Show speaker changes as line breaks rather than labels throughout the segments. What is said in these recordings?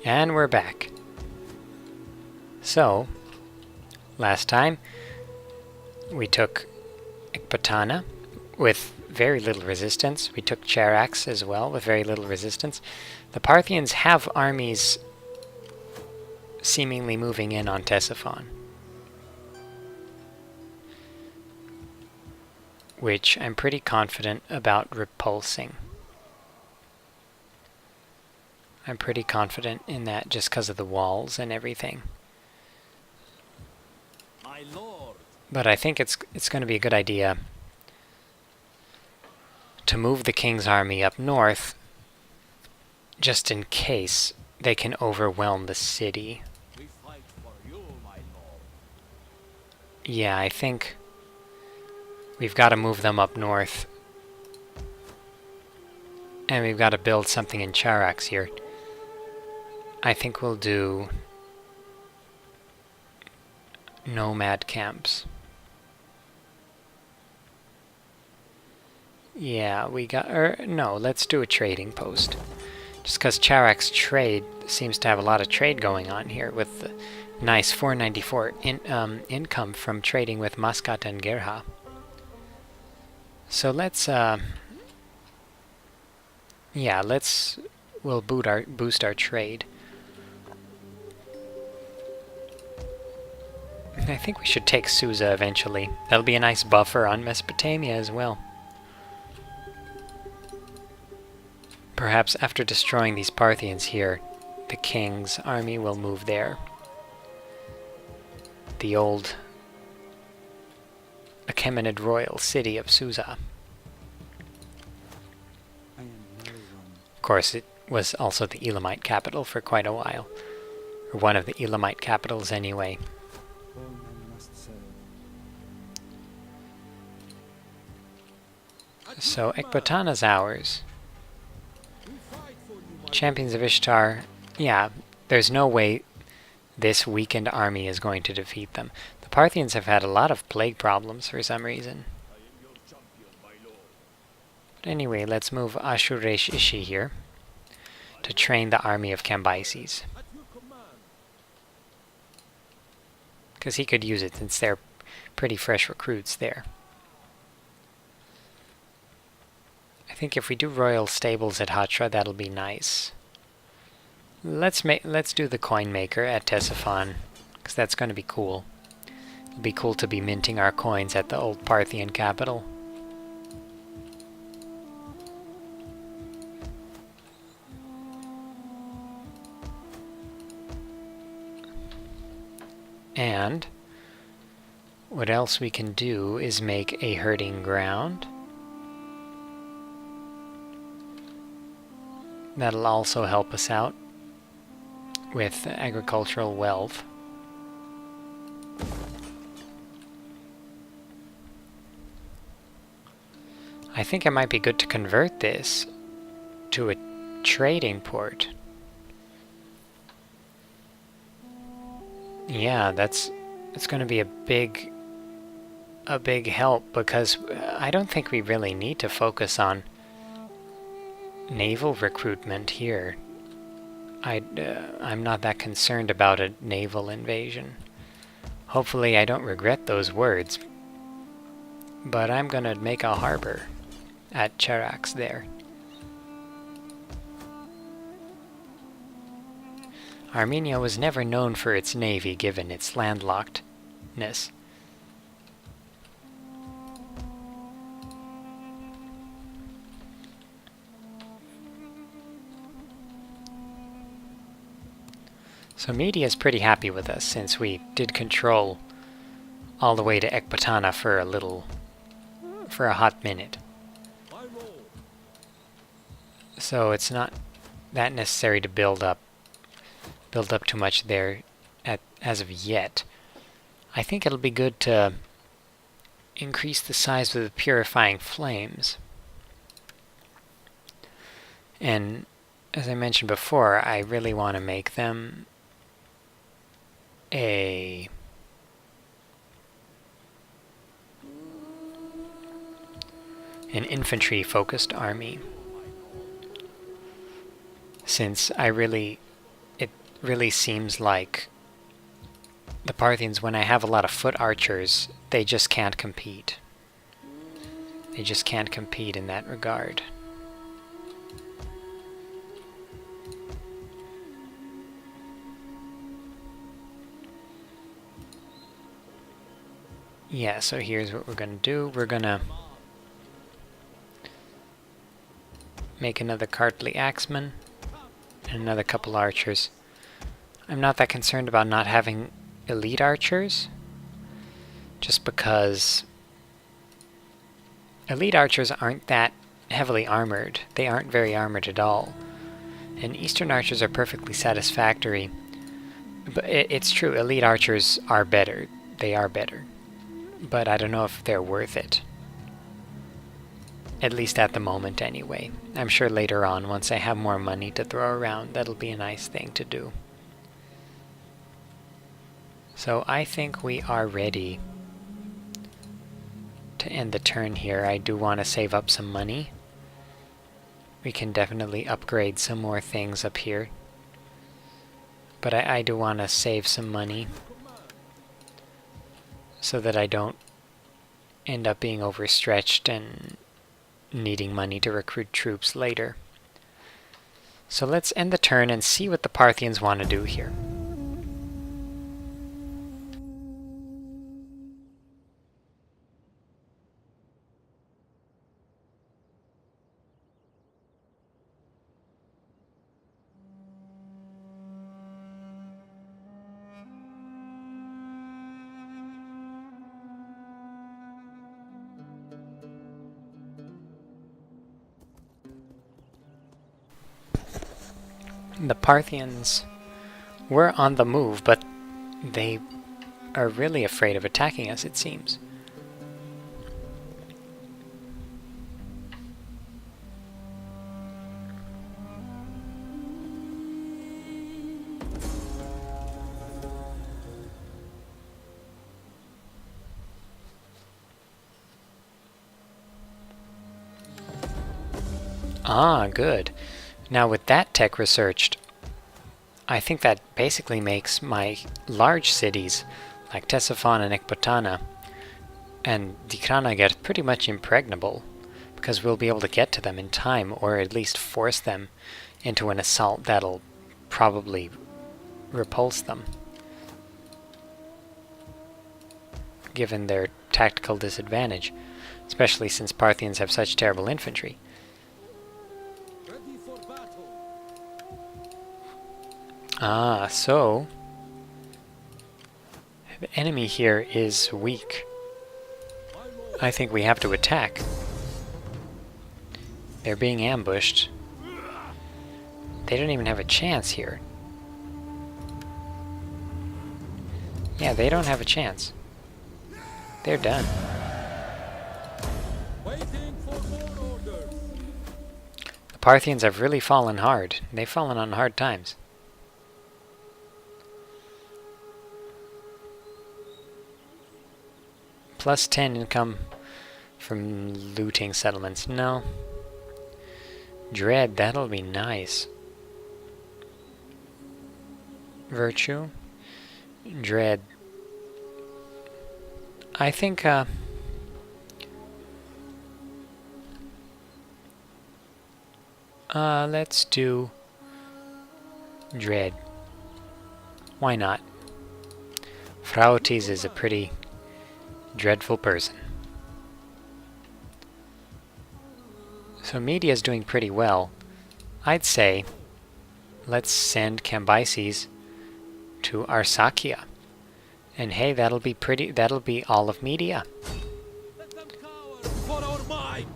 And we're back. So, last time we took Ekbatana with very little resistance. We took Charax as well with very little resistance. The Parthians have armies seemingly moving in on Ctesiphon, which I'm pretty confident about repulsing. I'm pretty confident in that just because of the walls and everything.
My lord.
But I think it's going to be a good idea to move the king's army up north just in case they can overwhelm the city.
We fight for you, my lord.
Yeah, I think we've got to move them up north. And we've got to build something in Charax here. I think we'll do nomad camps. Yeah, we got... no, let's do a trading post. Just because Charax trade seems to have a lot of trade going on here with the nice 494 income from trading with Muscat and Gerha. So let's... yeah, we'll boost our trade. I think we should take Susa eventually. That'll be a nice buffer on Mesopotamia as well. Perhaps after destroying these Parthians here, the king's army will move there. The old Achaemenid royal city of Susa. Of course, it was also the Elamite capital for quite a while. Or one of the Elamite capitals anyway. So Ekbatana's ours. Champions of Ishtar, yeah, there's no way this weakened army is going to defeat them. The Parthians have had a lot of plague problems for some reason. But anyway, let's move Ashuresh Ishi here to train the army of Cambyses. Because he could use it since they're pretty fresh recruits there. I think if we do royal stables at Hatra, that'll be nice. Let's do the coin maker at Ctesiphon, because that's going to be cool. It'll be cool to be minting our coins at the old Parthian capital. And what else we can do is make a herding ground. That'll also help us out with agricultural wealth. I think it might be good to convert this to a trading port. Yeah, it's going to be a big help, because I don't think we really need to focus on naval recruitment here. I'm not that concerned about a naval invasion. Hopefully I don't regret those words. But I'm gonna make a harbor at Charax there. Armenia was never known for its navy given its landlockedness. So Media is pretty happy with us since we did control all the way to Ekbatana for a hot minute. So it's not that necessary to build up too much there as of yet. I think it'll be good to increase the size of the purifying flames. And as I mentioned before, I really want to make them an infantry-focused army, since it really seems like the Parthians, when I have a lot of foot archers, they just can't compete. They just can't compete in that regard. Yeah, so here's what we're going to do. We're going to make another Cartly Axeman and another couple archers. I'm not that concerned about not having elite archers, just because elite archers aren't that heavily armored. They aren't very armored at all. And Eastern archers are perfectly satisfactory. But it's true, elite archers are better. They are better. But I don't know if they're worth it. At least at the moment, anyway. I'm sure later on, once I have more money to throw around, that'll be a nice thing to do. So I think we are ready to end the turn here. I do want to save up some money. We can definitely upgrade some more things up here. But I do want to save some money so that I don't end up being overstretched and needing money to recruit troops later. So let's end the turn and see what the Parthians want to do here. The Parthians were on the move, but they are really afraid of attacking us, it seems. Ah, good. Now with that tech researched, I think that basically makes my large cities, like Ctesiphon and Ecbatana, and Dikrana get pretty much impregnable, because we'll be able to get to them in time, or at least force them into an assault that'll probably repulse them, given their tactical disadvantage, especially since Parthians have such terrible infantry.
Ready for battle.
Ah, so the enemy here is weak. I think we have to attack. They're being ambushed. They don't even have a chance here. Yeah, they don't have a chance. They're done.
Waiting for more orders.
The Parthians have really fallen hard. They've fallen on hard times. Plus 10 income from looting settlements. No. Dread, that'll be nice. Virtue. Dread. I think, let's do Dread. Why not? Frautis is a pretty dreadful person. So Media's doing pretty well. I'd say let's send Cambyses to Arsacia. And hey, that'll be all of Media.
Let them cower for our might.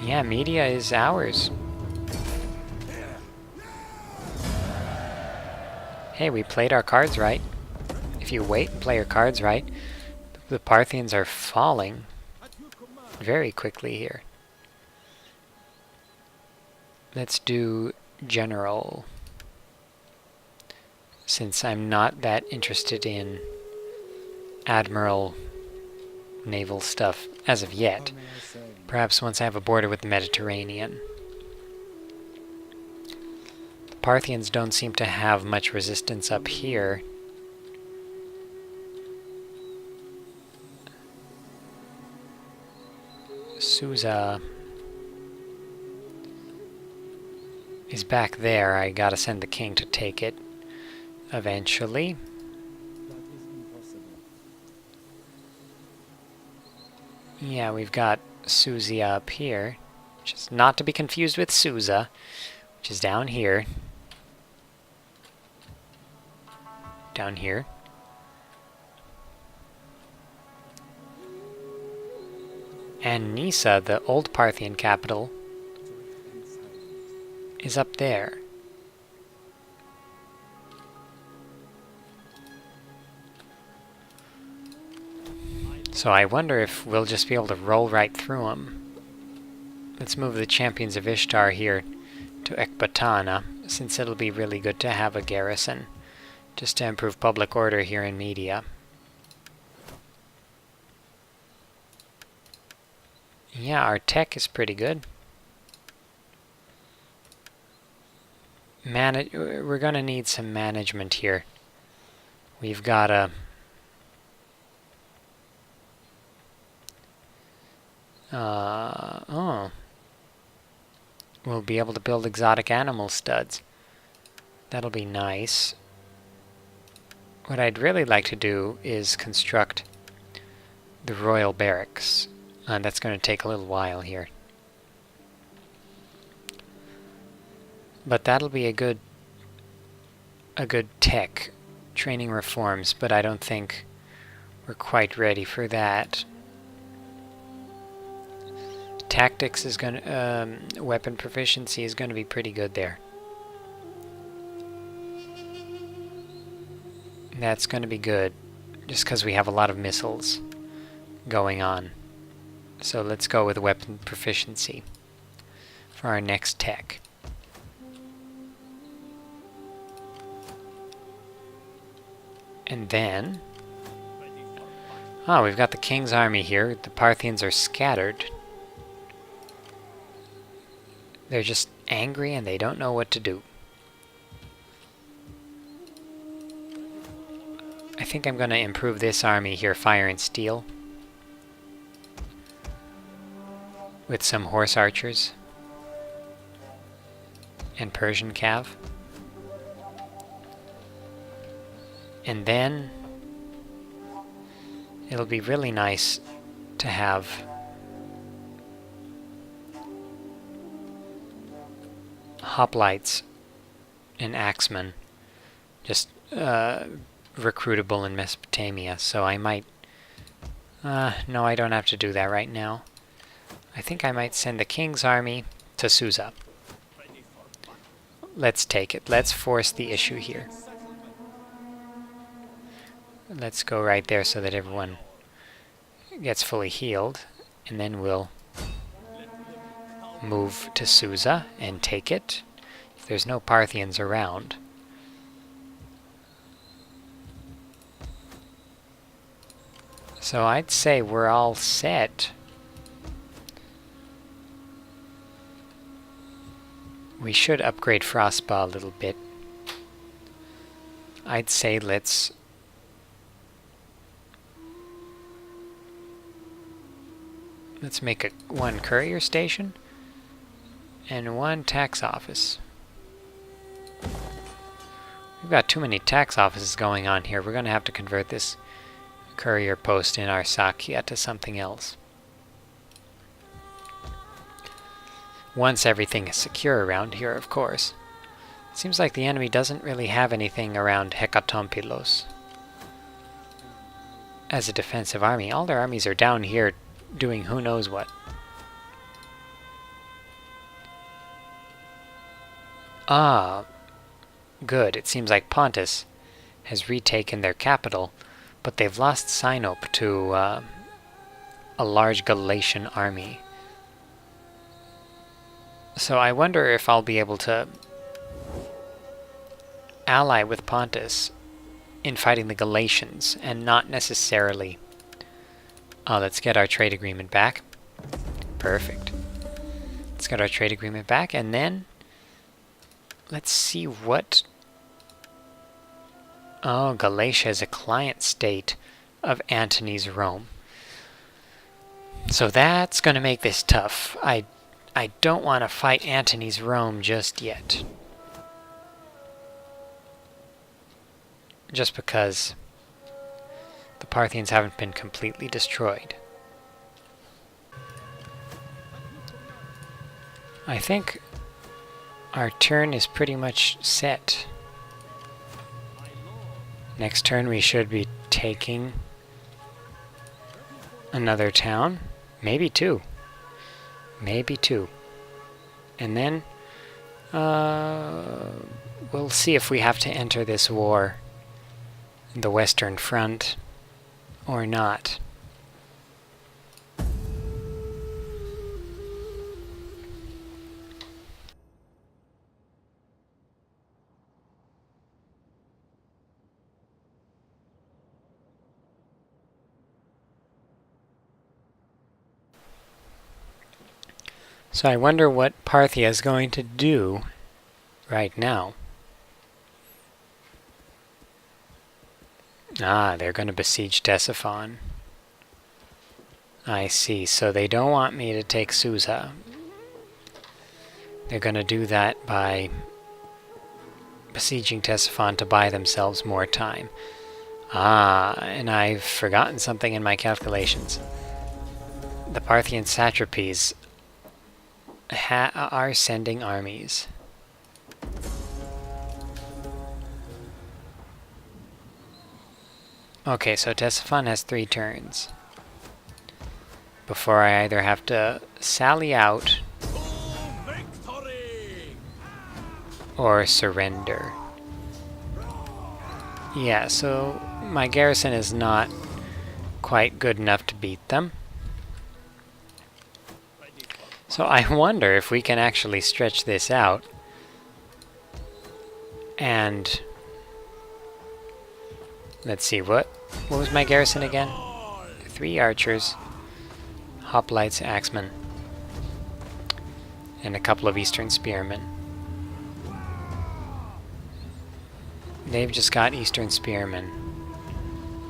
Yeah, Media is ours. Hey, we played our cards right. If you wait and play your cards right, the Parthians are falling
At your command.
very quickly here. Let's do General, since I'm not that interested in Admiral naval stuff as of yet. Perhaps once I have a border with the Mediterranean. Parthians don't seem to have much resistance up here. Susa is back there. I gotta send the king to take it eventually.
That is impossible.
Yeah, we've got Susia up here, which is not to be confused with Susa, which is down here. Down here. And Nisa, the old Parthian capital, is up there. So I wonder if we'll just be able to roll right through them. Let's move the Champions of Ishtar here to Ecbatana, since it'll be really good to have a garrison, just to improve public order here in Media. Yeah, our tech is pretty good. We're gonna need some management here. We've got a... oh. We'll be able to build exotic animal studs. That'll be nice. What I'd really like to do is construct the royal barracks. That's going to take a little while here. But that'll be a good tech training reforms, but I don't think we're quite ready for that. Tactics is going to, weapon proficiency is going to be pretty good there. That's going to be good, just because we have a lot of missiles going on. So let's go with weapon proficiency for our next tech. And then... oh, we've got the king's army here. The Parthians are scattered. They're just angry and they don't know what to do. I think I'm going to improve this army here, fire and steel, with some horse archers and Persian cav. And then it'll be really nice to have hoplites and axemen just recruitable in Mesopotamia. So I might... no, I don't have to do that right now. I think I might send the king's army to Susa. Let's take it. Let's force the issue here. Let's go right there so that everyone gets fully healed. And then we'll move to Susa and take it. If there's no Parthians around. So I'd say we're all set. We should upgrade Frostball a little bit. I'd say let's make one courier station and one tax office. We've got too many tax offices going on here. We're going to have to convert this courier post in Arsacia to something else. Once everything is secure around here, of course. It seems like the enemy doesn't really have anything around Hekatompilos as a defensive army. All their armies are down here doing who knows what. Ah, good. It seems like Pontus has retaken their capital, but they've lost Sinope to a large Galatian army. So I wonder if I'll be able to ally with Pontus in fighting the Galatians, and not necessarily... oh, let's get our trade agreement back. Perfect. Let's get our trade agreement back, and then let's see what... Oh, Galatia is a client state of Antony's Rome. So that's going to make this tough. I don't want to fight Antony's Rome just yet. Just because the Parthians haven't been completely destroyed. I think our turn is pretty much set. Next turn we should be taking another town. Maybe two. Maybe two. And then we'll see if we have to enter this war in the Western Front or not. So I wonder what Parthia is going to do right now. Ah, they're going to besiege Ctesiphon. I see. So they don't want me to take Susa. They're going to do that by besieging Ctesiphon to buy themselves more time. Ah, and I've forgotten something in my calculations. The Parthian satrapies are sending armies. Okay, so Ctesiphon has 3 turns before I either have to sally out or surrender. Yeah, so my garrison is not quite good enough to beat them. So I wonder if we can actually stretch this out and let's see, what was my garrison again? 3 archers, hoplites, axemen, and a couple of eastern spearmen. They've just got eastern spearmen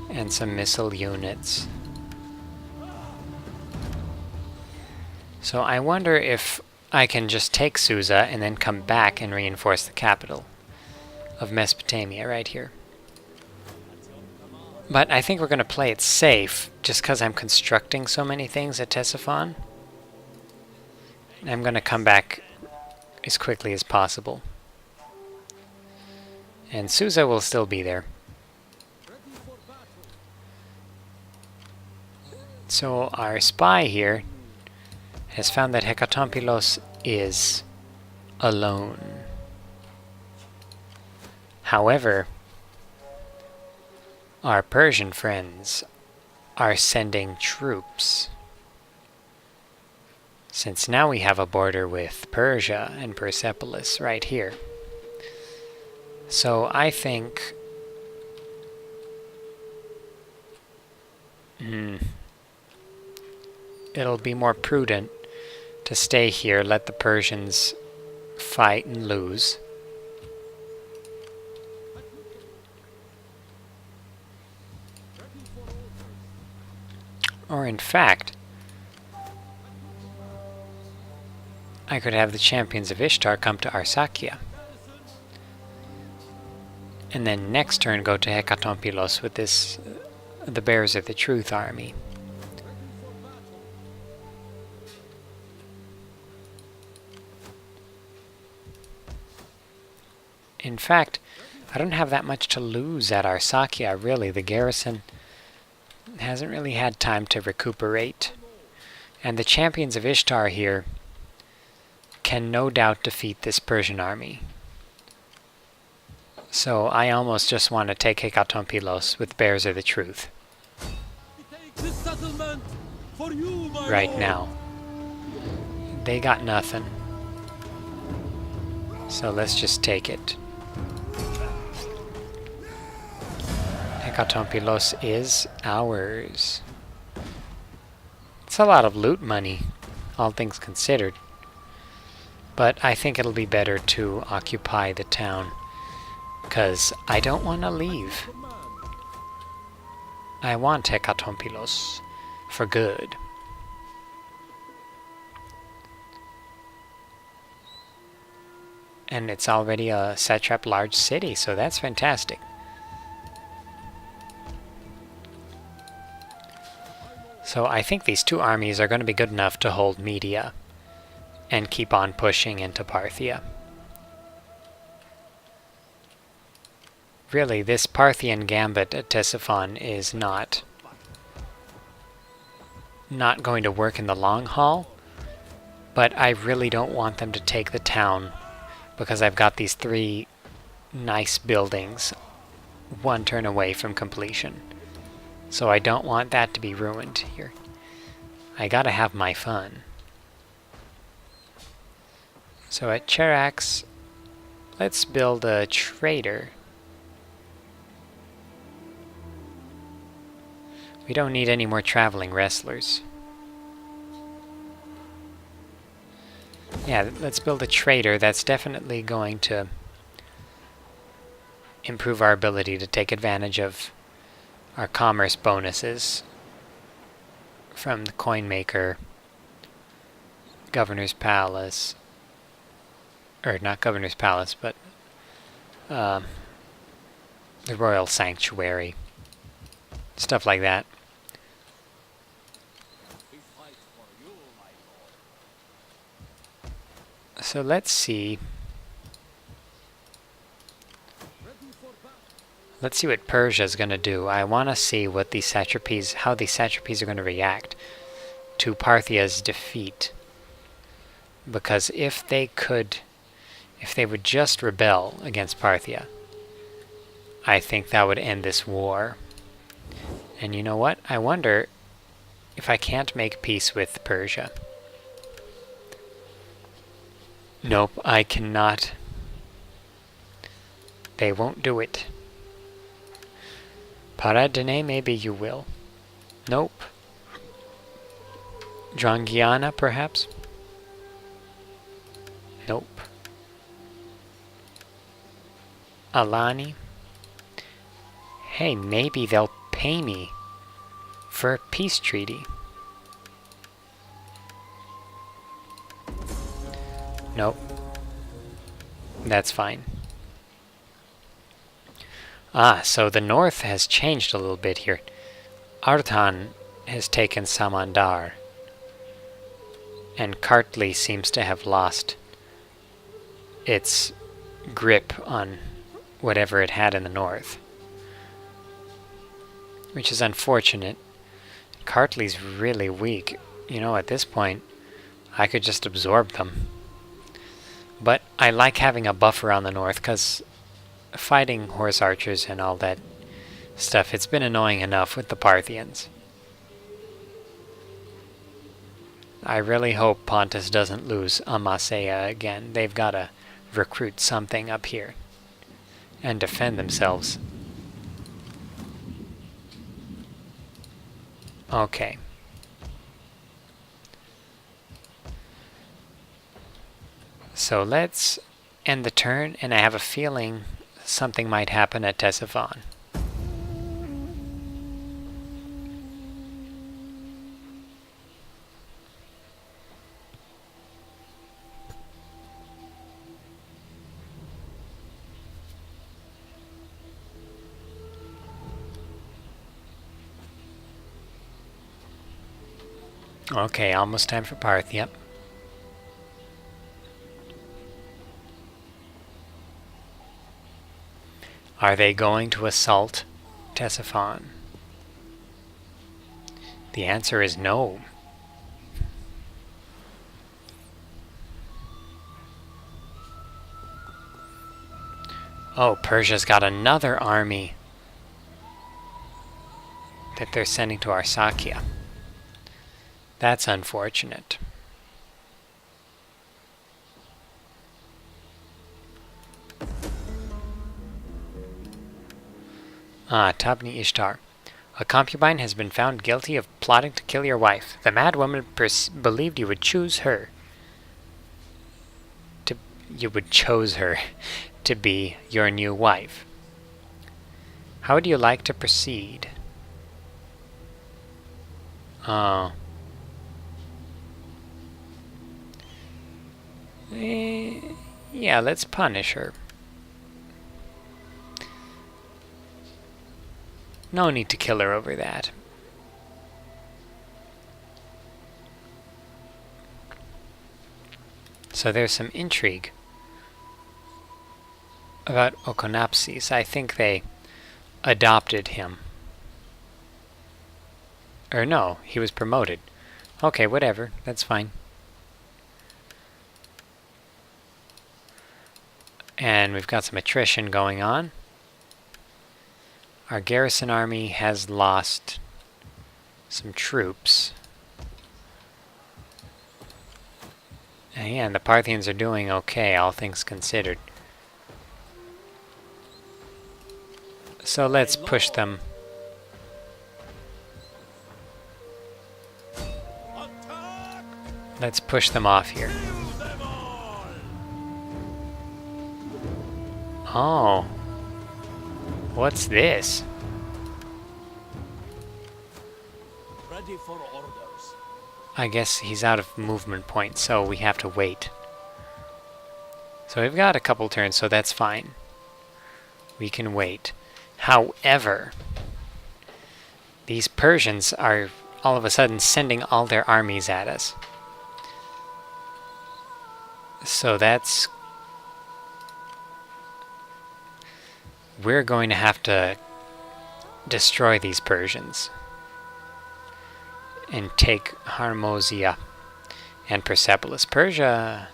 and some missile units. So I wonder if I can just take Susa and then come back and reinforce the capital of Mesopotamia right here. But I think we're going to play it safe just because I'm constructing so many things at Ctesiphon. I'm going to come back as quickly as possible. And Susa will still be there. So our spy here has found that Hekatompilos is alone. However, our Persian friends are sending troops. Since now we have a border with Persia and Persepolis right here. So I think it'll be more prudent to stay here, let the Persians fight and lose. Or in fact, I could have the champions of Ishtar come to Arsacia. And then next turn go to Hekatompilos with this, the Bearers of the Truth army. In fact, I don't have that much to lose at Arsacia, really. The garrison hasn't really had time to recuperate. And the champions of Ishtar here can no doubt defeat this Persian army. So I almost just want to take Hekatompilos with Bears of the Truth. Right now. They got nothing. So let's just take it. Hekatompilos is ours. It's a lot of loot money, all things considered. But I think it'll be better to occupy the town, because I don't want to leave. I want Hekatompilos for good. And it's already a satrap large city, so that's fantastic. So I think these two armies are going to be good enough to hold Media and keep on pushing into Parthia. Really, this Parthian gambit at Ctesiphon is not going to work in the long haul, but I really don't want them to take the town because I've got these 3 nice buildings 1 turn away from completion. So I don't want that to be ruined here. I gotta have my fun. So at Charax, let's build a trader. We don't need any more traveling wrestlers. Yeah, let's build a trader. That's definitely going to improve our ability to take advantage of our commerce bonuses from the coin maker, Governor's Palace, or not Governor's Palace, but the Royal Sanctuary, stuff like that. So let's see. Let's see what Persia's going to do. I want to see what these satrapies, how these satrapies are going to react to Parthia's defeat. Because if they would just rebel against Parthia, I think that would end this war. And you know what? I wonder if I can't make peace with Persia. Nope, I cannot. They won't do it. Paradene, maybe you will. Nope. Drangiana, perhaps? Nope. Alani? Hey, maybe they'll pay me for a peace treaty. Nope. That's fine. Ah, so the north has changed a little bit here. Artan has taken Samandar, and Kartli seems to have lost its grip on whatever it had in the north, which is unfortunate. Kartli's really weak. You know, at this point, I could just absorb them. But I like having a buffer on the north, because fighting horse archers and all that stuff, it's been annoying enough with the Parthians. I really hope Pontus doesn't lose Amasea again. They've got to recruit something up here and defend themselves. Okay. So let's end the turn, and I have a feeling something might happen at Ctesiphon. Okay, almost time for Parthia. Are they going to assault Ctesiphon? The answer is no. Oh, Persia's got another army that they're sending to Arsacia. That's unfortunate. Tabni Ishtar. A concubine has been found guilty of plotting to kill your wife. The mad woman believed you would choose her. you would chose her to be your new wife. How would you like to proceed? Oh. Yeah, let's punish her. No need to kill her over that. So there's some intrigue about Okonapsis. I think they adopted him. Or no, he was promoted. Okay, whatever. That's fine. And we've got some attrition going on. Our garrison army has lost some troops. And the Parthians are doing okay, all things considered. So let's push them. Let's push them off here. Oh. What's this?
Ready for orders.
I guess he's out of movement point, so we have to wait. So we've got a couple turns, so that's fine. We can wait. However, these Persians are all of a sudden sending all their armies at us. So that's... we're going to have to destroy these Persians and take Harmosia and Persepolis. Persia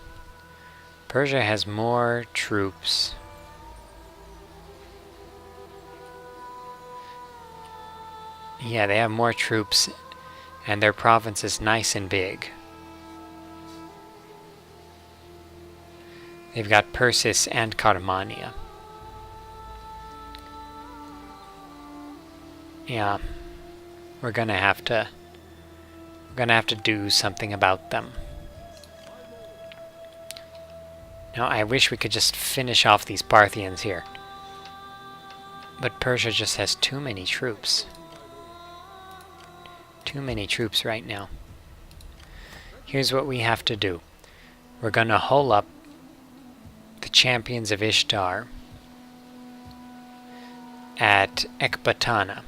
has more troops. Yeah, they have more troops, and their province is nice and big. They've got Persis and Carmania. Yeah, we're gonna have to do something about them. Now, I wish we could just finish off these Parthians here, but Persia just has too many troops. Too many troops right now. Here's what we have to do. We're gonna hole up the champions of Ishtar at Ecbatana.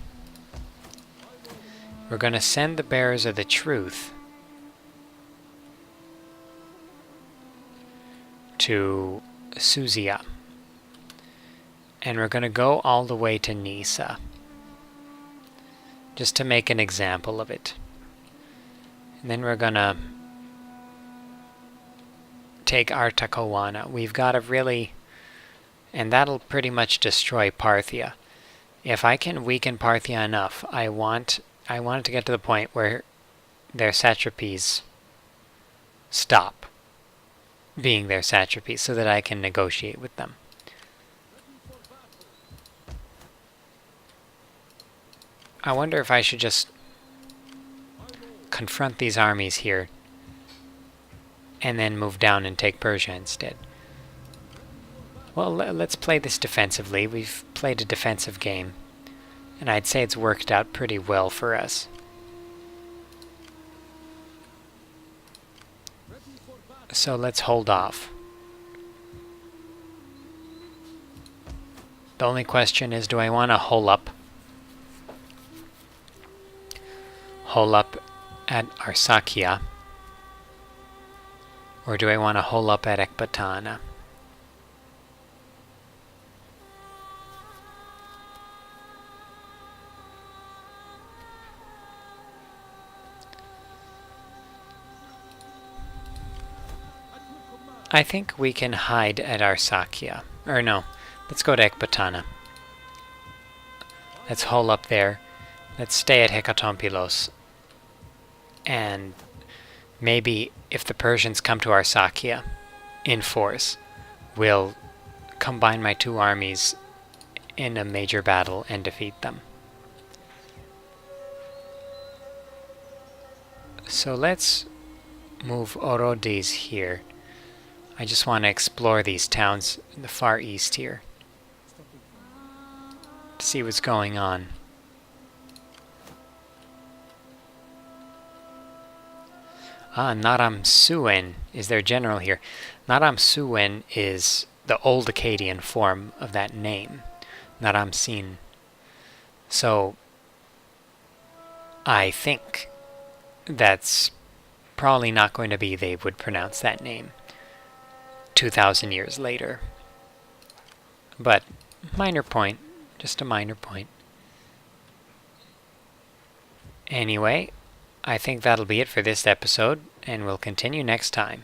We're going to send the bearers of the truth to Suzia. And we're going to go all the way to Nisa, just to make an example of it. And then we're going to take Artakowana. We've got to really... and that'll pretty much destroy Parthia. If I can weaken Parthia enough, I want it to get to the point where their satrapies stop being their satrapies so that I can negotiate with them. I wonder if I should just confront these armies here and then move down and take Persia instead. Well, let's play this defensively. We've played a defensive game, and I'd say it's worked out pretty well for us. So let's hold off. The only question is, do I want to hole up at Arsakia, or do I want to hole up at Ecbatana? I think we can hide at Arsakia. Or no, let's go to Ecbatana. Let's hole up there. Let's stay at Hekatompilos. And maybe if the Persians come to Arsakia in force, we'll combine my two armies in a major battle and defeat them. So let's move Orodes here. I just want to explore these towns in the far east here to see what's going on. Naram Suen is their general here. Naram Suen is the old Akkadian form of that name, Naram Sin. So I think that's probably not going to be they would pronounce that name 2,000 years later. But minor point, just a minor point. Anyway, I think that'll be it for this episode, and we'll continue next time.